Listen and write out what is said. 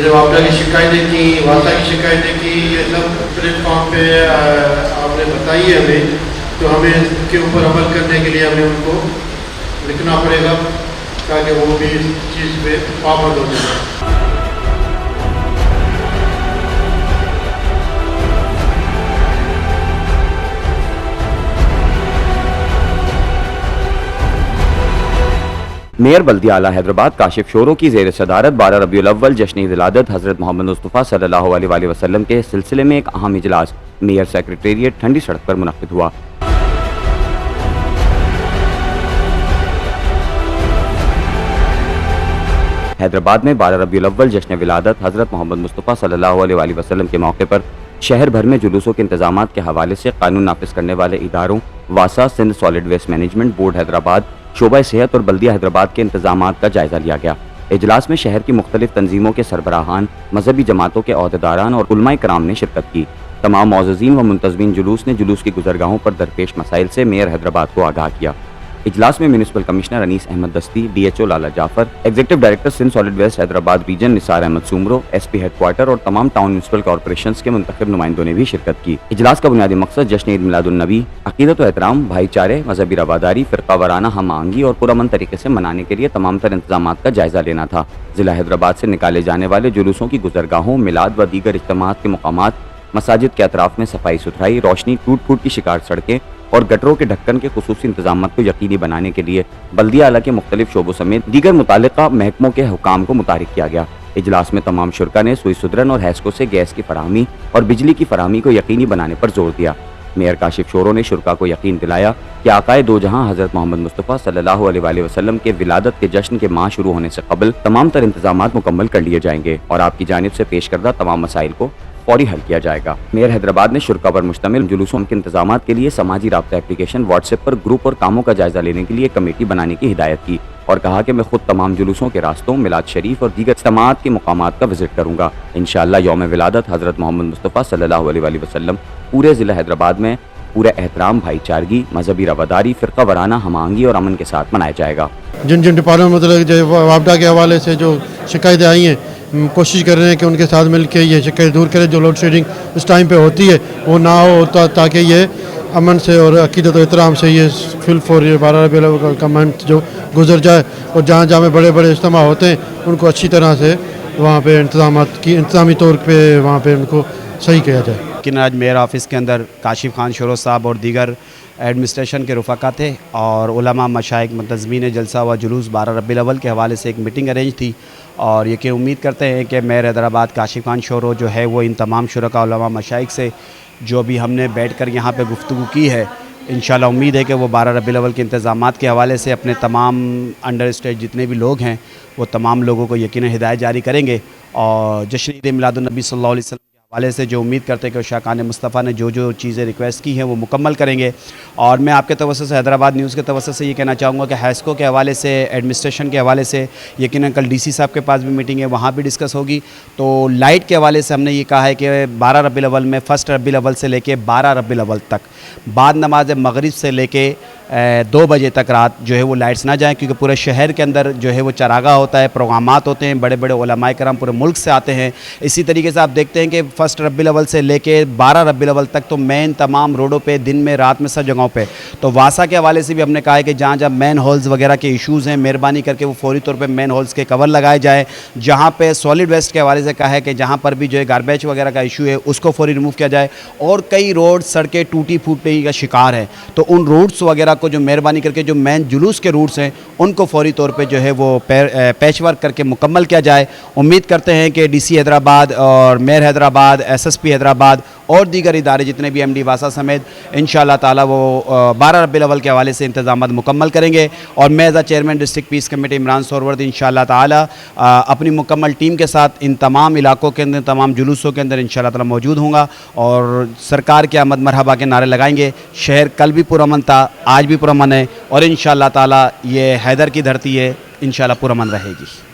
जैसे वापडा की शिकायतें की, वासा की शिकायतें की, ये सब प्लेटफॉर्म पे आपने बताई है हमें, तो हमें इसके ऊपर अमल करने के लिए हमें उनको लिखना पड़ेगा ताकि वो भी इस चीज़ पे पाबंद हो जाए। मेयर बल्दिया आला हैदराबाद काशिफ शोरों की ज़ेर सदारत 12 रबीउल अव्वल जश्न विलादत हज़रत मोहम्मद मुस्तफ़ा सल्लल्लाहु अलैहि वसल्लम के सिलसिले में एक अहम इजलास मेयर सेक्रेटेरिएट ठंडी सड़क पर मुनक़्क़िद हुआ। हैदराबाद में 12 रबीउल अव्वल जश्न विलादत हज़रत मोहम्मद मुस्तफ़ा सल्लल्लाहु अलैहि वसल्लम के मौके पर शहर भर में जुलूसों के इंतजामात के हवाले से कानून नाफिज करने वाले इदारों वासा, Sindh solid waste management board Hyderabad, शोबा सेहत और बल्दिया हैदराबाद के इंतजामात का जायजा लिया गया। इजलास में शहर की मुख्तलिफ तंजीमों के सरबराहान, मजहबी जमातों के अहदेदारान और उलमाए कराम ने शिरकत की। तमाम मौज़ज़ीन व मुंतज़मीन जुलूस ने जुलूस की गुज़रगाहों पर दरपेश मसाइल से मेयर हैदराबाद को आगाह किया। इजलास में municipal commissioner Anees Ahmed Dasti, DHO Lala Jafar, executive director Sindh solid waste Hyderabad region Nisar Ahmed Soomro, SP headquarter और तमाम टाउन म्यूनिसिपल कॉर्पोरेशंस के मुंतखब नुमाइंदों ने भी शिरकत की। इजलास का बुनियादी मकसद जश्न ईद मिलादुन्नबी, अकीदत व एहतराम, भाईचारे, मजहबी रवादारी, फ़िरका वाराना हम आहंगी और पुरअमन तरीके से मनाने के लिए तमाम तर इंतजामात का जायजा लेना था। जिला हैदराबाद से निकाले जाने वाले जुलूसों की गुजरगाहों, मिलाद व दीगर इज्तिमात के मुकामात, मसाजिद के अतराफ में सफाई सुथराई, रोशनी, टूट फूट की शिकार सड़कें और गटरों के ढक्कन के खुसूसी इंतजामात को यकीनी बनाने के लिए बल्दिया आला के मुख्तलिफ शोबों समेत दीगर मुतालिका महकमों के हुकाम को मुतारिक किया गया। इजलास में तमाम शुरका ने सुई सुदरन और हैस्को से गैस की फराहमी और बिजली की फराहमी को यकीनी बनाने पर जोर दिया। मेयर काशिफ शोरों ने शुरका को यकीन दिलाया कि आकाए दो जहां हज़रत मोहम्मद मुस्तफ़ा सल्लल्लाहु अलैहि वसल्लम के विलादत के जश्न के माह शुरू होने से कबल तमाम तर इंतजामात मुकम्मल कर लिए जाएंगे और आपकी जानिब से पेश करदा तमाम मसाइल को फौरी हल किया जाएगा। मेयर हैदराबाद ने शुरका पर मुश्तमिल जुलूसों के इंतजामात के लिए समाजी राब्ता एप्लीकेशन व्हाट्सएप पर ग्रुप और कामों का जायजा लेने के लिए कमेटी बनाने की हिदायत की और कहा कि मैं खुद तमाम जुलूसों के रास्तों, मिलाद शरीफ और दीगर इज्तिमात के मुकामात का विजिट करूंगा। इंशाअल्लाह यौम विलादत हज़रत मोहम्मद मुस्तफ़ा सल्लल्लाहु अलैहि वसल्लम पूरे ज़िला हैदराबाद में पूरे एहतराम, भाईचारगी, मजहबी रवादारी, फ़िरका वाराना हम आहंगी और अमन के साथ मनाया जाएगा। जिन जिन डिपार्टमेंट मतलब जो वापडा के हवाले से जो शिकायतें आई हैं, कोशिश कर रहे हैं कि उनके साथ मिलकर ये शिकायत दूर करें। जो लोड शेडिंग इस टाइम पे होती है वो ना हो, ताकि ये अमन से और अकीदत और एहतराम से ये फिल फॉर ये 12 रबीउल अव्वल का मंथ जो गुजर जाए और जहाँ जहाँ में बड़े बड़े इज्तिमा होते हैं उनको अच्छी तरह से वहाँ पे इंतज़ामी तौर पे वहाँ पे उनको सही किया जाए। लेकिन आज मेयर ऑफिस के अंदर काशिफ खान शोरो साहब और दीगर एडमिनिस्ट्रेशन के रुफ़ाका थे और उलमा, मशाइख, मुंतज़मीन जलसा व जुलूस 12 रबीउल अव्वल के हवाले से एक मीटिंग अरेंज थी और ये कि उम्मीद करते हैं कि मेयर हैदराबाद काशिफ खान शोरो जो है वो इन तमाम शुरका, उलमा, मशाइख से जो भी हमने बैठ कर यहाँ पर गुफ्तगू की है, इंशाल्लाह उम्मीद है कि वो 12 रबीउल अव्वल के इंतज़ामात के हवाले से अपने तमाम अंडर स्टेट जितने भी लोग हैं वो तमाम लोगों को यकीनन हिदायत जारी करेंगे और जश्न ईद मिलादुन्नबी सल्लल्लाहु अलैहि वसल्लम हवाले से जो उम्मीद करते हैं कि शाकान मुस्तफ़ा ने जो जो चीज़ें रिक्वेस्ट की हैं वो मुकम्मल करेंगे। और मैं आपके तवज्जो से हैदराबाद न्यूज़ के तवज्जो से ये कहना चाहूँगा कि हैस्को के हवाले से, एडमिनिस्ट्रेशन के हवाले से यकीनन कल DC साहब के पास भी मीटिंग है, वहाँ भी डिस्कस होगी। तो लाइट के हवाले से हमने ये कहा है कि 12 रबीउल अव्वल में 1 रबीउल अव्वल से लेके 12 रबीउल अव्वल तक बाद नमाज मगरिब से लेके 2 बजे तक रात जो है वो लाइट्स ना जाएं, क्योंकि पूरे शहर के अंदर जो है वो चरागा होता है, प्रोग्रामात होते हैं, बड़े बड़े उलमाए कराम पूरे मुल्क से आते हैं। इसी तरीके से आप देखते हैं कि 1 रबीउल अव्वल से लेके 12 रबीउल अव्वल तक तो मेन तमाम रोडों पे दिन में, रात में, सब जगहों पे। तो वासा के हवाले से भी हमने कहा है कि जहाँ जहाँ मैन होल्स वगैरह के इशूज़ हैं, मेहरबानी करके वो फौरी तौर पर मैन होल्स के कवर लगाए जाए। जहाँ पे सॉलिड वेस्ट के हवाले से कहा है कि जहाँ पर भी जो है गार्बेज वगैरह का इशू है उसको फौरी रिमूव किया जाए। और कई रोड, सड़कें टूटी फूटने का शिकार है, तो उन रूट्स वगैरह को जो मेहरबानी करके जो मेन जुलूस के रूट्स हैं उनको फौरी तौर पे जो है वो पैच वर्क करके मुकम्मल किया जाए। उम्मीद करते हैं कि DC हैदराबाद और मेयर हैदराबाद, SSP हैदराबाद और दीगर इदारे जितने भी MD वासा समेत इंशाअल्लाह ताला वो 12 रबीउल अव्वल के हवाले से इंतजामात मुकम्मल करेंगे। और मैं as chairman district peace committee Imran Suhrawardy इंशाअल्लाह ताला अपनी मुकम्मल टीम के साथ इन तमाम इलाकों के अंदर, तमाम जुलूसों के अंदर इंशाअल्लाह ताला मौजूद होऊंगा और सरकार के आमद मरहबा के नारे लगाएंगे। शहर कल भी पुरअमन था, आज भी पुरअमन है और इंशाअल्लाह ताला ये हैदर की धरती है, इंशाअल्लाह पुरअमन रहेगी।